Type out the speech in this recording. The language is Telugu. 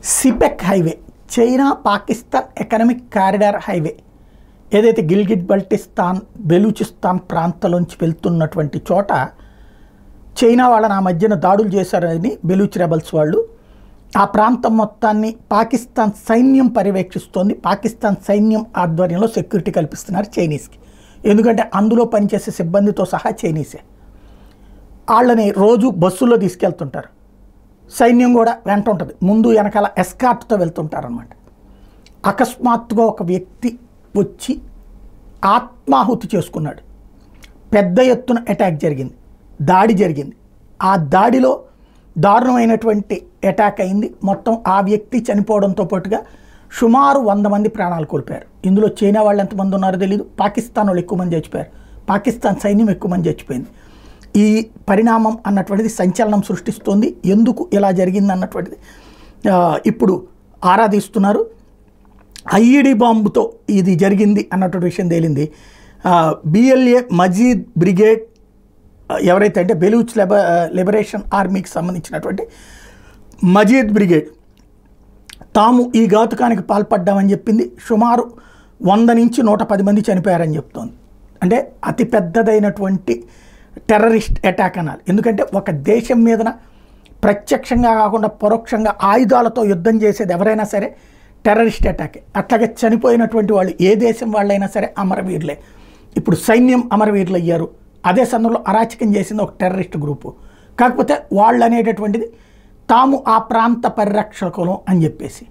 సిపెక్ highway, China Pakistan economic corridor highway ఏదైతే గిల్గిట్ బల్టిస్తాన్ బెలూచిస్తాన్ ప్రాంతంలోంచి వెళ్తున్నటువంటి చోట చైనా వాళ్ళని ఆ మధ్యన దాడులు చేశారని బెలూచ్ రెబల్స్ వాళ్ళు ఆ ప్రాంతం మొత్తాన్ని పాకిస్తాన్ సైన్యం పర్యవేక్షిస్తోంది. పాకిస్తాన్ సైన్యం ఆధ్వర్యంలో సెక్యూరిటీ కల్పిస్తున్నారు చైనీస్కి. ఎందుకంటే అందులో పనిచేసే సిబ్బందితో సహా చైనీసే. వాళ్ళని రోజు బస్సుల్లో తీసుకెళ్తుంటారు. సైన్యం కూడా వెంట ఉంటుంది, ముందు వెనకాల ఎస్కార్ట్తో వెళ్తుంటారనమాట. అకస్మాత్తుగా ఒక వ్యక్తి వచ్చి ఆత్మాహుతి చేసుకున్నాడు. పెద్ద ఎత్తున అటాక్ జరిగింది, దాడి జరిగింది. ఆ దాడిలో దారుణమైనటువంటి అటాక్ అయింది. మొత్తం ఆ వ్యక్తి చనిపోవడంతో పాటుగా సుమారు 100 మంది ప్రాణాలు కోల్పోయారు. ఇందులో చైనా వాళ్ళు ఎంతమంది ఉన్నారో తెలియదు, పాకిస్తాన్ వాళ్ళు ఎక్కువ మంది చచ్చిపోయారు, పాకిస్తాన్ సైన్యం ఎక్కువ మంది చచ్చిపోయింది. ఈ పరిణామం అన్నటువంటిది సంచలనం సృష్టిస్తోంది. ఎందుకు ఇలా జరిగింది అన్నటువంటిది ఇప్పుడు ఆరాధిస్తున్నారు. ఐఈడి బాంబుతో ఇది జరిగింది అన్నటువంటి విషయం తేలింది. బిఎల్ఏ మజీద్ బ్రిగేడ్ ఎవరైతే అంటే బెలూచ్ లిబరేషన్ ఆర్మీకి సంబంధించినటువంటి మజీద్ బ్రిగేడ్ తాము ఈ ఘాతుకానికి పాల్పడ్డామని చెప్పింది. సుమారు 100 నుంచి 110 మంది చనిపోయారని చెప్తోంది. అంటే అతి పెద్దదైనటువంటి టెర్రరిస్ట్ అటాక్ అనాలి. ఎందుకంటే ఒక దేశం మీదన ప్రత్యక్షంగా కాకుండా పరోక్షంగా ఆయుధాలతో యుద్ధం చేసేది ఎవరైనా సరే టెర్రరిస్ట్ అటాకే. అట్లాగే చనిపోయినటువంటి వాళ్ళు ఏ దేశం వాళ్ళైనా సరే అమరవీరులే. ఇప్పుడు సైన్యం అమరవీరులు అయ్యారు. అదే సమయంలో అరాచకం చేసింది ఒక టెర్రరిస్ట్ గ్రూపు. కాకపోతే వాళ్ళు అనేటటువంటిది తాము ఆ ప్రాంత పరిరక్షకులు అని చెప్పేసి